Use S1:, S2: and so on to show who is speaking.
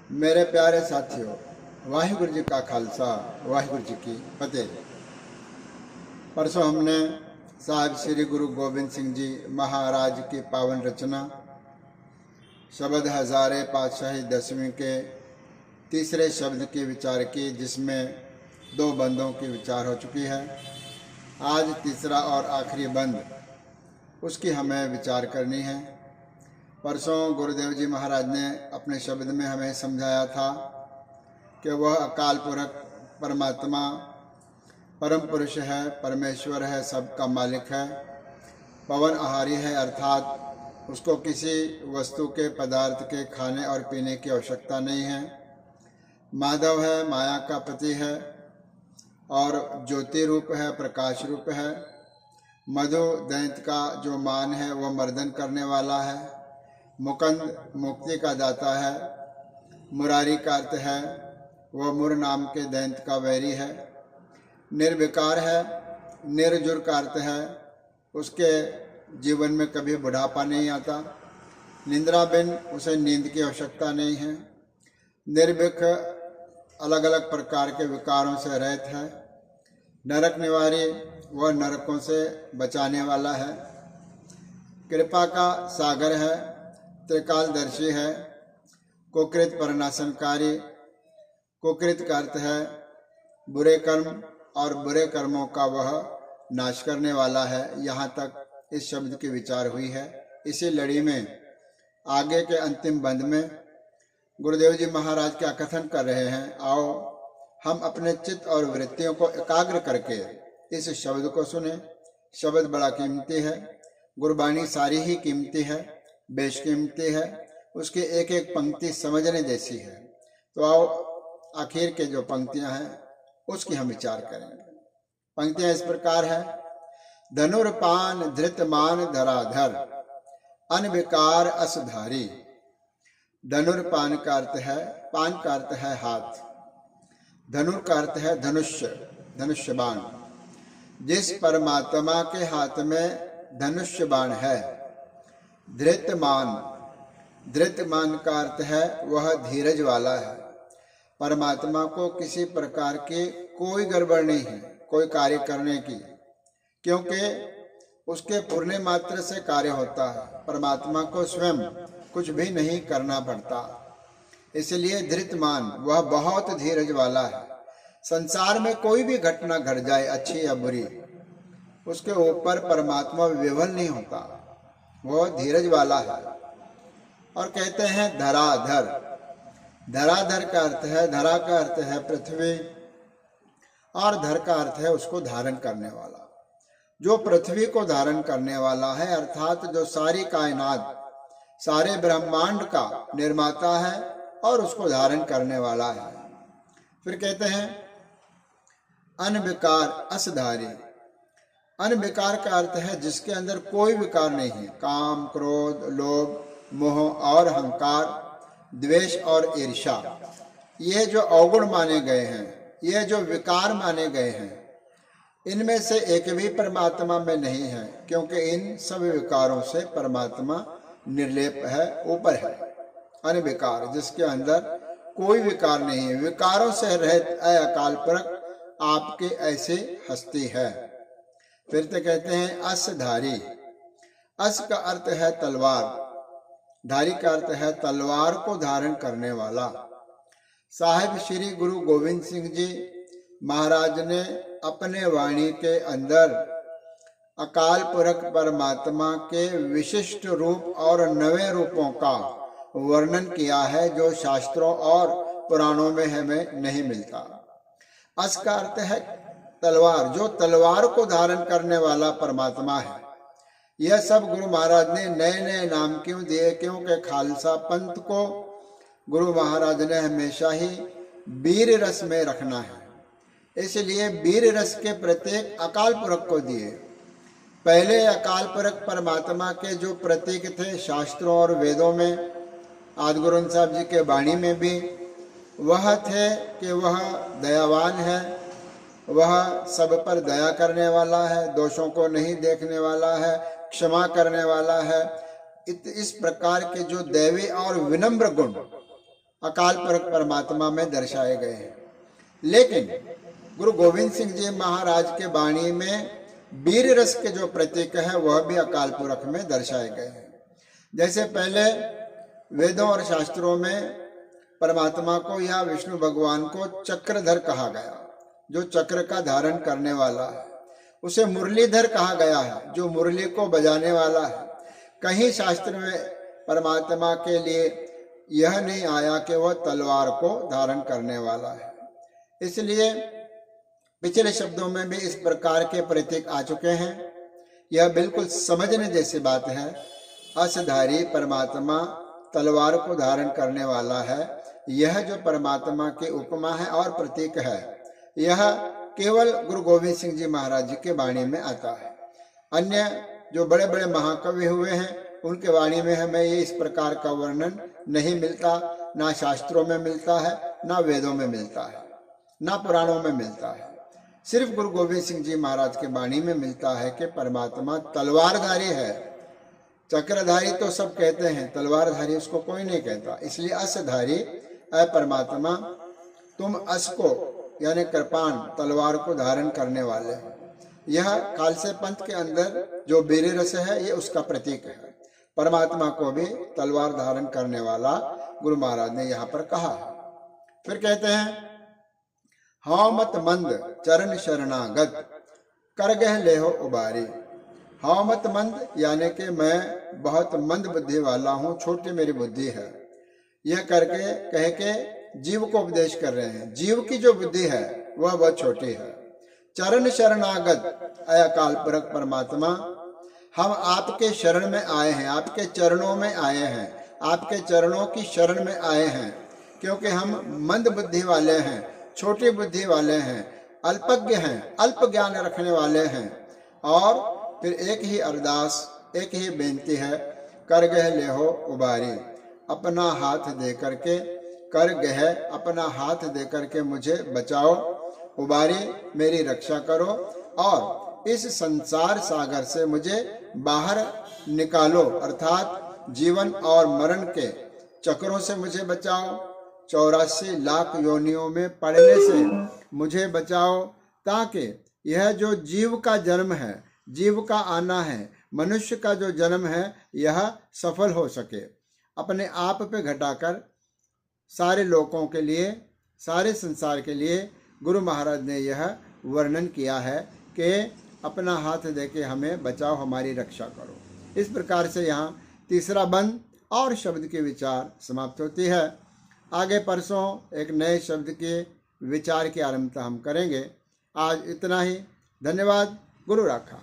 S1: मेरे प्यारे साथियों, वाहिगुरु जी का खालसा, वाहिगुरु जी की फतेह। परसों हमने साहिब श्री गुरु गोबिंद सिंह जी महाराज की पावन रचना शब्द हजारे पातशाही 10वीं के तीसरे शब्द की विचार की, जिसमें 2 बंदों की विचार हो चुकी है। आज तीसरा और आखिरी बंद, उसकी हमें विचार करनी है। परसों गुरुदेव जी महाराज ने अपने शब्द में हमें समझाया था कि वह अकाल पुरख परमात्मा परम पुरुष है, परमेश्वर है, सबका मालिक है, पवन आहारी है, अर्थात उसको किसी वस्तु के पदार्थ के खाने और पीने की आवश्यकता नहीं है। माधव है, माया का पति है और ज्योति रूप है, प्रकाश रूप है। मधु दैंत का जो मान है वह मर्दन करने वाला है। मुकंद मुक्ति का दाता है। मुरारी का अर्थ है वह मुर नाम के दैंत का वैरी है। निर्विकार है। निर्जुर का अर्थ है उसके जीवन में कभी बुढ़ापा नहीं आता। निंद्रा बिन उसे नींद की आवश्यकता नहीं है। निर्भीक अलग अलग प्रकार के विकारों से रहित है। नरक निवारी, वह नरकों से बचाने वाला है। कृपा का सागर है। त्रिकालदर्शी है। कुकृत परनाशनकारी। कुकृत का अर्थ है बुरे कर्म और बुरे कर्मों का वह नाश करने वाला है। यहाँ तक इस शब्द की विचार हुई है। इसी लड़ी में आगे के अंतिम बंद में गुरुदेव जी महाराज क्या कथन कर रहे हैं। आओ हम अपने चित्त और वृत्तियों को एकाग्र करके इस शब्द को सुने। शब्द बड़ा कीमती है। गुरबाणी सारी ही कीमती है, बेशकीमती है। उसकी एक एक पंक्ति समझने जैसी है। तो आओ आखिर के जो पंक्तियां हैं उसकी हम विचार करेंगे। पंक्तियां इस प्रकार है। धनुर्पान धृतमान धराधर, अनविकार असधारी। धनुर्पान का अर्थ है, पान का अर्थ है हाथ। धनुर का अर्थ है धनुष्य, धनुष्य बाण। जिस परमात्मा के हाथ में धनुष्य बाण है। धृतमान, धृतमान का अर्थ है वह धीरज वाला है। परमात्मा को किसी प्रकार की कोई गड़बड़ नहीं है कोई कार्य करने की, क्योंकि उसके पूर्ण मात्र से कार्य होता है। परमात्मा को स्वयं कुछ भी नहीं करना पड़ता। इसलिए धृतमान, वह बहुत धीरज वाला है। संसार में कोई भी घटना घट जाए, अच्छी या बुरी, उसके ऊपर परमात्मा विवल नहीं होता, वह धीरज वाला है। और कहते हैं धराधर। धराधर का अर्थ है, धरा का अर्थ है पृथ्वी और धर का अर्थ है उसको धारण करने वाला। जो पृथ्वी को धारण करने वाला है, अर्थात जो सारी कायनात, सारे ब्रह्मांड का निर्माता है और उसको धारण करने वाला है। फिर कहते हैं अनविकार असधारी। अनविकार का अर्थ है जिसके अंदर कोई विकार नहीं है। काम, क्रोध, लोभ, मोह और अहंकार, द्वेष और ईर्ष्या, ये जो अवगुण माने गए हैं, ये जो विकार माने गए हैं, इनमें से एक भी परमात्मा में नहीं है, क्योंकि इन सब विकारों से परमात्मा निर्लेप है, ऊपर है। अनविकार, जिसके अंदर कोई विकार नहीं है, विकारों से रहित अकाल पुरख आपके ऐसे हस्ती है। फिर तो कहते हैं असधारी। अस का अर्थ है तलवार, धारी का अर्थ है तलवार को धारण करने वाला। साहिब श्री गुरु गोविंद सिंह जी महाराज ने अपने वाणी के अंदर अकाल पुरख परमात्मा के विशिष्ट रूप और नवे रूपों का वर्णन किया है, जो शास्त्रों और पुराणों में हमें नहीं मिलता। अस का अर्थ है तलवार, जो तलवार को धारण करने वाला परमात्मा है। यह सब गुरु महाराज ने नए नए नाम क्यों दिए? क्योंकि खालसा पंथ को गुरु महाराज ने हमेशा ही वीर रस में रखना है, इसलिए वीर रस के प्रतीक अकाल पुरख को दिए। पहले अकाल पुरख परमात्मा के जो प्रतीक थे शास्त्रों और वेदों में, आदि गुरु साहब जी के वाणी में भी, वह थे कि वह दयावान है, वह सब पर दया करने वाला है, दोषों को नहीं देखने वाला है, क्षमा करने वाला है। इस प्रकार के जो दैवी और विनम्र गुण अकाल पुरख परमात्मा में दर्शाए गए हैं। लेकिन गुरु गोविंद सिंह जी महाराज के वाणी में वीर रस के जो प्रतीक है वह भी अकाल पुरख में दर्शाए गए हैं। जैसे पहले वेदों और शास्त्रों में परमात्मा को या विष्णु भगवान को चक्रधर कहा गया, जो चक्र का धारण करने वाला है। उसे मुरलीधर कहा गया है, जो मुरली को बजाने वाला है। कहीं शास्त्र में परमात्मा के लिए यह नहीं आया कि वह तलवार को धारण करने वाला है। इसलिए पिछले शब्दों में भी इस प्रकार के प्रतीक आ चुके हैं। यह बिल्कुल समझने जैसी बात है। असधारी परमात्मा तलवार को धारण करने वाला है। यह जो परमात्मा की उपमा है और प्रतीक है, यह केवल गुरु गोविंद सिंह जी महाराज जी के वाणी में आता है। अन्य जो बड़े बड़े महाकवि हुए हैं उनके वाणी में हमें ये इस प्रकार का वर्णन नहीं मिलता, ना शास्त्रों में मिलता है, ना वेदों में मिलता है, ना पुराणों में मिलता है। सिर्फ गुरु गोविंद सिंह जी महाराज के वाणी में मिलता है कि परमात्मा तलवारधारी है। चक्रधारी तो सब कहते हैं, तलवारधारी उसको कोई नहीं कहता। इसलिए असधारी अ परमात्मा, तुम अस को यानी कृपाण तलवार को धारण करने वाले हो। यह खालसे पंथ के अंदर जो वीर रस है ये उसका प्रतीक है। परमात्मा को भी तलवार धारण करने वाला गुरु महाराज ने यहाँ पर कहा है। फिर कहते हैं, हाँ मत मंद चरण शरणागत कर गह ले हो उबारी। हाँ मत मंद यानी कि मैं बहुत मंद बुद्धि वाला हूँ, छोटी मेरी बुद्धि है। यह करके कह के जीव को उपदेश कर रहे हैं। जीव की जो बुद्धि है वह बहुत छोटी है। चरण शरणागत अकाल पुरख परमात्मा, हम आपके शरण में आए हैं, आपके चरणों में आए हैं, आपके चरणों की शरण में आए हैं, क्योंकि हम मंद बुद्धि वाले हैं, छोटी बुद्धि वाले हैं, अल्पज्ञ हैं, अल्प ज्ञान रखने वाले हैं। और फिर एक ही अरदास, एक ही बेनती है, कर गह ले हो उबारी। अपना हाथ दे करके, कर गह अपना हाथ दे करके मुझे बचाओ, उबारी मेरी रक्षा करो और इस संसार सागर से मुझे बाहर निकालो, अर्थात जीवन और मरण के चक्रों से मुझे बचाओ, 84 लाख योनियों में पड़ने से मुझे बचाओ, ताकि यह जो जीव का जन्म है, जीव का आना है, मनुष्य का जो जन्म है, यह सफल हो सके। अपने आप पे घटाकर सारे लोगों के लिए, सारे संसार के लिए गुरु महाराज ने यह वर्णन किया है कि अपना हाथ देके हमें बचाओ, हमारी रक्षा करो। इस प्रकार से यहाँ तीसरा बंद और शब्द के विचार समाप्त होती है। आगे परसों एक नए शब्द के विचार की आरंभता हम करेंगे। आज इतना ही। धन्यवाद। गुरु राखा।